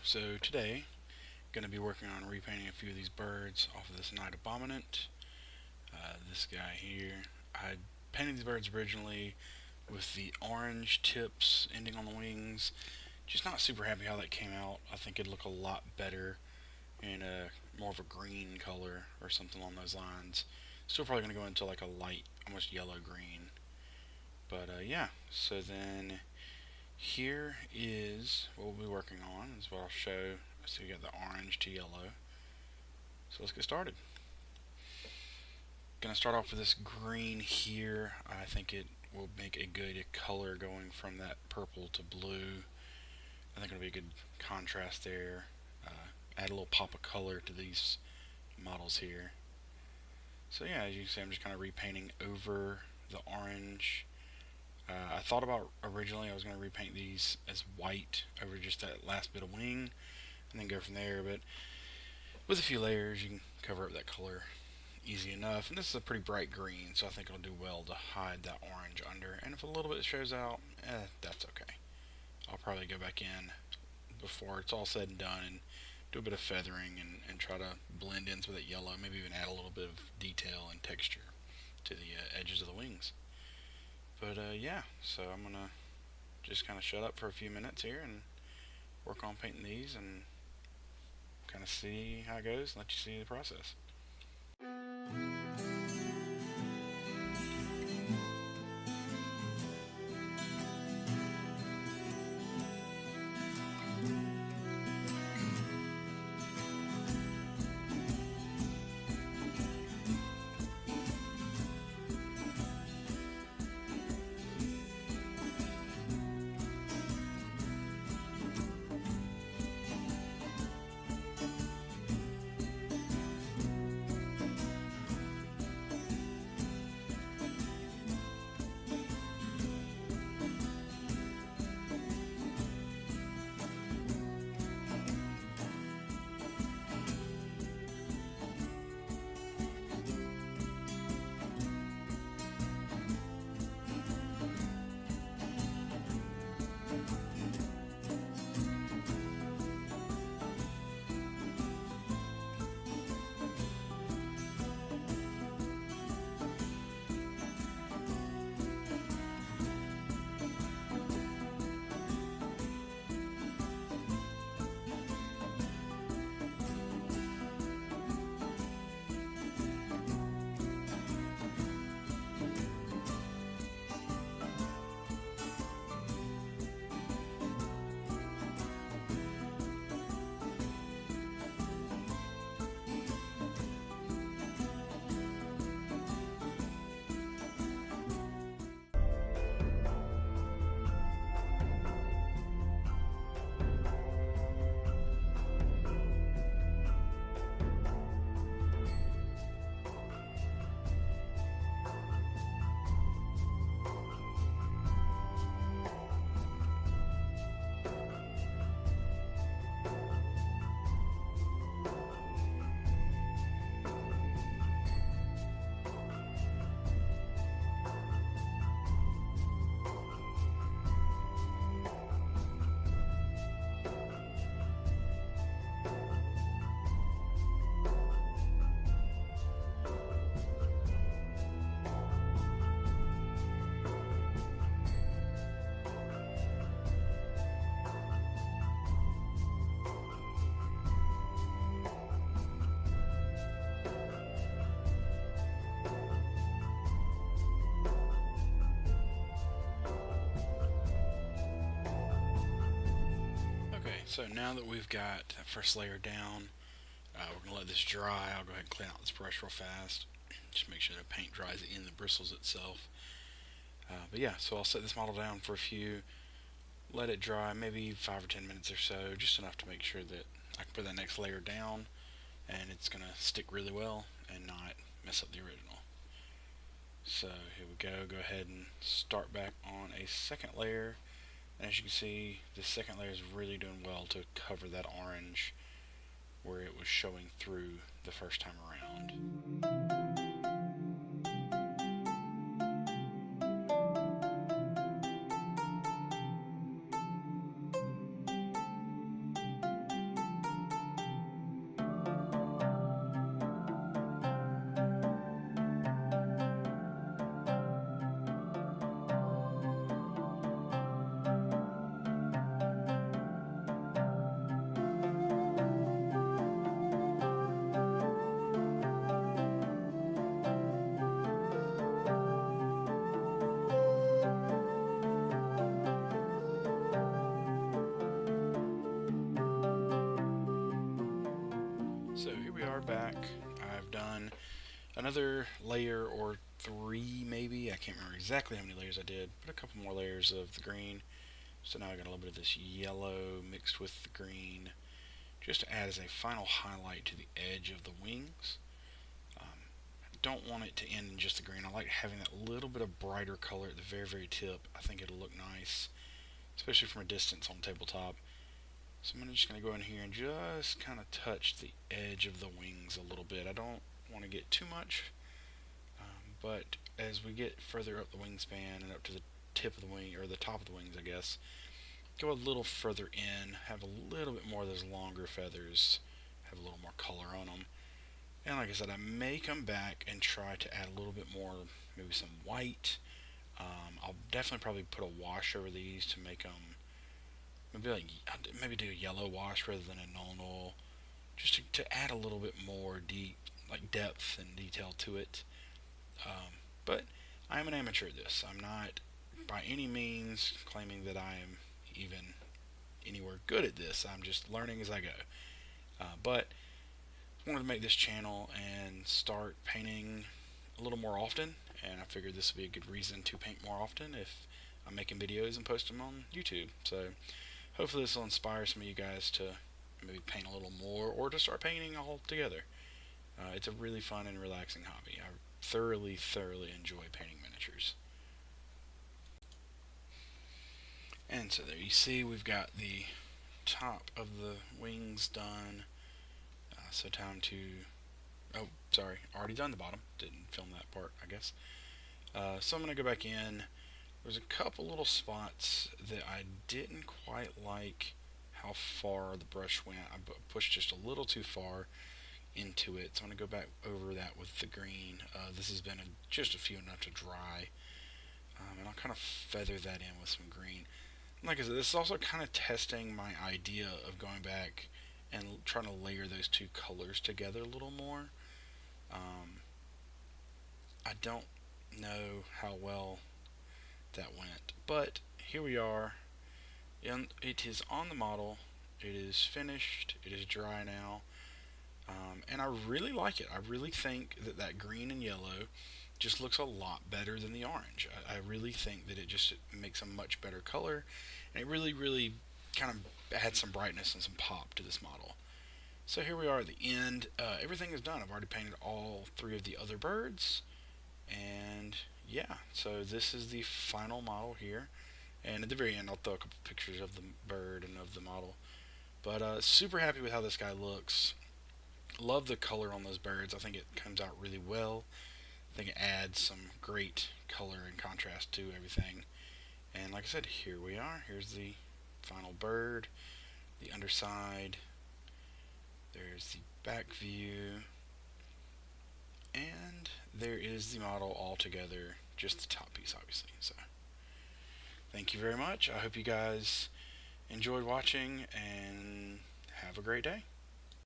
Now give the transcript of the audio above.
So today, going to be working on repainting a few of these birds off of this Knight Abominant. This guy here, I painted these birds originally with the orange tips ending on the wings. Just not super happy how that came out. I think it'd look a lot better in a more of a green color or something along those lines. Still probably going to go into like a light, almost yellow green. But yeah, so then here is what we'll be working on. Is what I'll show. So you got the orange to yellow. So let's get started. Gonna start off with this green here. I think it will make a good color going from that purple to blue. I think it'll be a good contrast there. Add a little pop of color to these models here. So yeah, as you can see, I'm just kind of repainting over the orange. I thought about originally I was going to repaint these as white over just that last bit of wing and then go from there, but with a few layers you can cover up that color easy enough. And this is a pretty bright green, so I think it'll do well to hide that orange under, and if a little bit shows out, that's okay. I'll probably go back in before it's all said and done and do a bit of feathering and try to blend in some of that yellow, maybe even add a little bit of detail and texture to the edges of the wings. But yeah, so I'm gonna just kind of shut up for a few minutes here and work on painting these and kind of see how it goes and let you see the process. So now that we've got that first layer down, we're going to let this dry. I'll go ahead and clean out this brush real fast. Just make sure the paint dries in the bristles itself. But yeah, so I'll set this model down for a few, let it dry, maybe 5 or 10 minutes or so, just enough to make sure that I can put that next layer down and it's going to stick really well and not mess up the original. So here we go. Go ahead and start back on a second layer. And as you can see, the second layer is really doing well to cover that orange where it was showing through the first time around. another layer or three maybe. I can't remember exactly how many layers I did, but a couple more layers of the green. So now I got a little bit of this yellow mixed with the green, just to add as a final highlight to the edge of the wings. I don't want it to end in just the green. I like having that little bit of brighter color at the very tip. I think it'll look nice, especially from a distance on tabletop. So I'm just going to go in here and just kind of touch the edge of the wings a little bit. I don't want to get too much, but as we get further up the wingspan and up to the tip of the wing, or the top of the wings, I guess, go a little further in, have a little bit more of those longer feathers, have a little more color on them. And like I said, I may come back and try to add a little bit more, maybe some white. I'll definitely probably put a wash over these to make them, maybe do a yellow wash rather than a normal, just to add a little bit more depth and detail to it. But I am an amateur at this. I'm not by any means claiming that I am even anywhere good at this. I'm just learning as I go. But I wanted to make this channel and start painting a little more often, and I figured this would be a good reason to paint more often if I'm making videos and post them on YouTube. So hopefully this will inspire some of you guys to maybe paint a little more, or to start painting all together. It's a really fun and relaxing hobby. I thoroughly enjoy painting miniatures. And so there you see we've got the top of the wings done. So time to, oh sorry, already done the bottom. Didn't film that part, I guess. So I'm going to go back in. There's a couple little spots that I didn't quite like how far the brush went. I pushed just a little too far into it, so I'm going to go back over that with the green. This has been just a few enough to dry, and I'll kind of feather that in with some green. Like I said, this is also kind of testing my idea of going back and trying to layer those two colors together a little more. I don't know how well that went, but here we are, and it is on the model. It is finished. It is dry now. And I really like it. I really think that green and yellow just looks a lot better than the orange. I really think that it just makes a much better color, and it really kind of adds some brightness and some pop to this model. So here we are at the end. Everything is done. I've already painted all three of the other birds, and yeah, so this is the final model here. And at the very end, I'll throw a couple pictures of the bird and of the model. But super happy with how this guy looks. Love the color on those birds. I think it comes out really well. I think it adds some great color and contrast to everything. And like I said, here we are. Here's the final bird, the underside. There's the back view. And there is the model all together, just the top piece, obviously. So thank you very much. I hope you guys enjoyed watching, and have a great day.